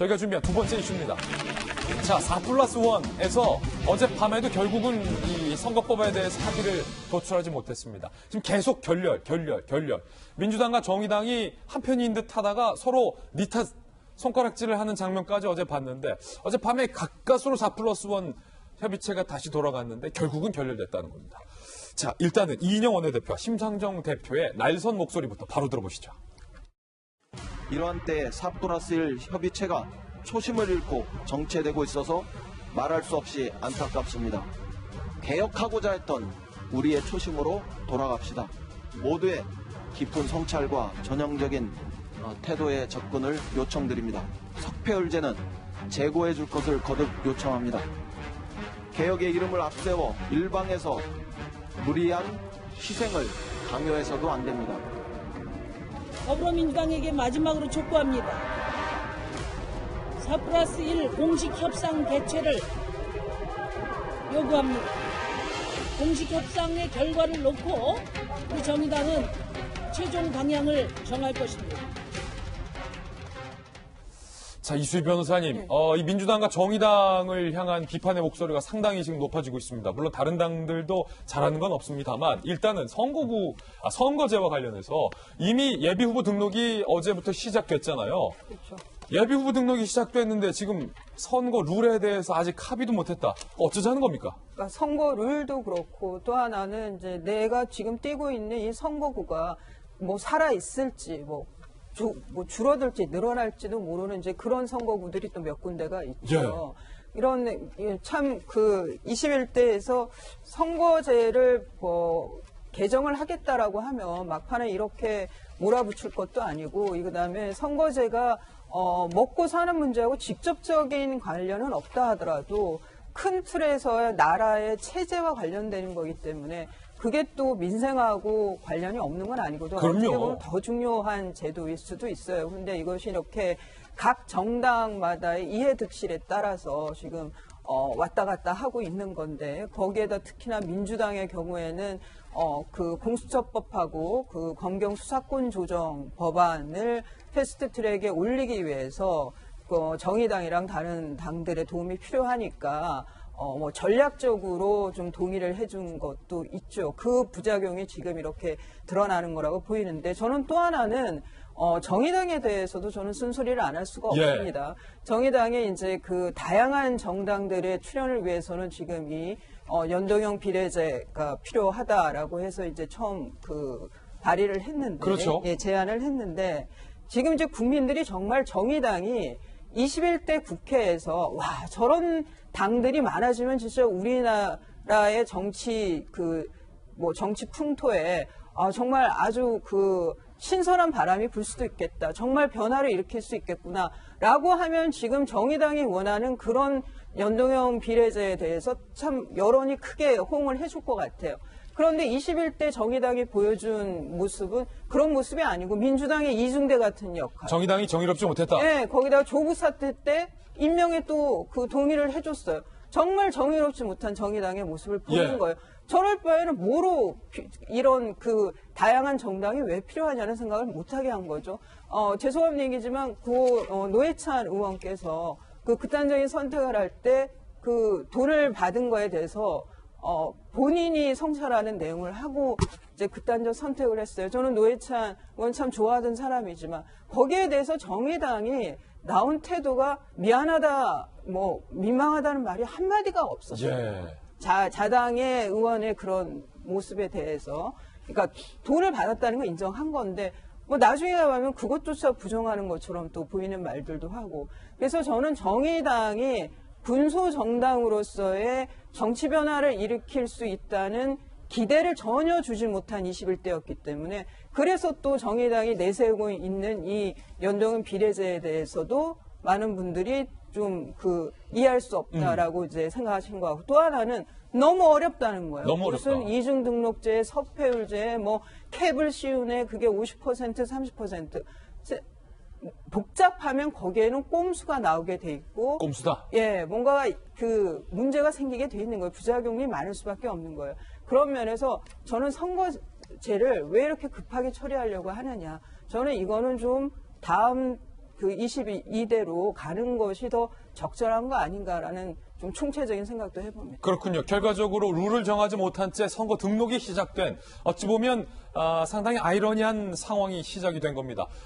저희가 준비한 두 번째 이슈입니다. 자, 4+1에서 어젯밤에도 결국은 이 선거법에 대해서 합의를 도출하지 못했습니다. 지금 계속 결렬. 민주당과 정의당이 한편인 듯 하다가 서로 니 탓 손가락질을 하는 장면까지 어제 봤는데 어젯밤에 가까스로 4+1 협의체가 다시 돌아갔는데 결국은 결렬됐다는 겁니다. 자, 일단은 이인영 원내대표와 심상정 대표의 날선 목소리부터 바로 들어보시죠. 이러한 때 4+1 협의체가 초심을 잃고 정체되고 있어서 말할 수 없이 안타깝습니다. 개혁하고자 했던 우리의 초심으로 돌아갑시다. 모두의 깊은 성찰과 전형적인 태도의 접근을 요청드립니다. 석패율제는 재고해 줄 것을 거듭 요청합니다. 개혁의 이름을 앞세워 일방에서 무리한 희생을 강요해서도 안 됩니다. 더불어민주당에게 마지막으로 촉구합니다. 4+1 공식 협상 개최를 요구합니다. 공식 협상의 결과를 놓고 우리 정의당은 최종 방향을 정할 것입니다. 자, 이수희 변호사님, 이 민주당과 정의당을 향한 비판의 목소리가 상당히 지금 높아지고 있습니다. 물론 다른 당들도 잘하는 건 없습니다만 일단은 선거제와 관련해서 이미 예비후보 등록이 어제부터 시작됐잖아요. 그렇죠. 예비후보 등록이 시작됐는데 지금 선거 룰에 대해서 아직 합의도 못했다. 어쩌자는 겁니까? 그러니까 선거 룰도 그렇고 또 하나는 이제 내가 지금 뛰고 있는 이 선거구가 뭐 살아 있을지 줄어들지 늘어날지도 모르는 이제 그런 선거구들이 또 몇 군데가 있죠. 예. 이런 참 그 21대에서 선거제를 개정을 하겠다라고 하면 막판에 이렇게 몰아붙일 것도 아니고 그다음에 선거제가 먹고 사는 문제하고 직접적인 관련은 없다 하더라도 큰 틀에서의 나라의 체제와 관련되는 거기 때문에 그게 또 민생하고 관련이 없는 건 아니거든요. 어떻게 보면 더 중요한 제도일 수도 있어요. 그런데 이것이 이렇게 각 정당마다의 이해득실에 따라서 지금 왔다 갔다 하고 있는 건데 거기에다 특히나 민주당의 경우에는 그 공수처법하고 그 검경 수사권 조정 법안을 패스트트랙에 올리기 위해서 정의당이랑 다른 당들의 도움이 필요하니까 전략적으로 좀 동의를 해준 것도 있죠. 그 부작용이 지금 이렇게 드러나는 거라고 보이는데 저는 또 하나는 정의당에 대해서도 저는 쓴소리를 안 할 수가 없습니다. 정의당의 이제 그 다양한 정당들의 출연을 위해서는 지금 이 연동형 비례제가 필요하다라고 해서 이제 처음 그 발의를 했는데, 그렇죠. 예, 제안을 했는데 지금 이제 국민들이 정말 정의당이 21대 국회에서 와 저런 당들이 많아지면 진짜 우리나라의 정치 정치 풍토에 정말 아주 그 신선한 바람이 불 수도 있겠다. 정말 변화를 일으킬 수 있겠구나라고 하면 지금 정의당이 원하는 그런 연동형 비례제에 대해서 참 여론이 크게 호응을 해줄 것 같아요. 그런데 21대 정의당이 보여준 모습은 그런 모습이 아니고 민주당의 이중대 같은 역할. 정의당이 정의롭지 못했다. 네, 거기다가 조국 사태 때 임명에 또 그 동의를 해줬어요. 정말 정의롭지 못한 정의당의 모습을 보는 거예요. 저럴 바에는 뭐로 이런 그 다양한 정당이 왜 필요하냐는 생각을 못하게 한 거죠. 죄송한 얘기지만 노회찬 의원께서 그 극단적인 선택을 할 때 그 돈을 받은 거에 대해서 본인이 성찰하는 내용을 하고 이제 극단적 선택을 했어요. 저는 노회찬 의원 참 좋아하던 사람이지만 거기에 대해서 정의당이 나온 태도가 미안하다, 민망하다는 말이 한마디가 없었어요. 자당의 의원의 그런 모습에 대해서. 그러니까 돈을 받았다는 건 인정한 건데 나중에 가면 그것조차 부정하는 것처럼 또 보이는 말들도 하고. 그래서 저는 정의당이 군소 정당으로서의 정치 변화를 일으킬 수 있다는 기대를 전혀 주지 못한 21대였기 때문에 그래서 또 정의당이 내세우고 있는 이 연동형 비례제에 대해서도 많은 분들이 좀 이해할 수 없다라고 이제 생각하신 것 같고 또 하나는 너무 어렵다는 거예요. 너무 어렵다. 무슨 이중등록제, 석패율제, 캡을 씌우네 그게 50%, 30%. 복잡하면 거기에는 꼼수가 나오게 돼 있고 꼼수다. 예, 뭔가 그 문제가 생기게 돼 있는 거예요. 부작용이 많을 수밖에 없는 거예요. 그런 면에서 저는 선거제를 왜 이렇게 급하게 처리하려고 하느냐. 저는 이거는 좀 다음 그 22대로 가는 것이 더 적절한 거 아닌가라는 좀 총체적인 생각도 해봅니다. 그렇군요. 결과적으로 룰을 정하지 못한 채 선거 등록이 시작된 어찌 보면 상당히 아이러니한 상황이 시작이 된 겁니다.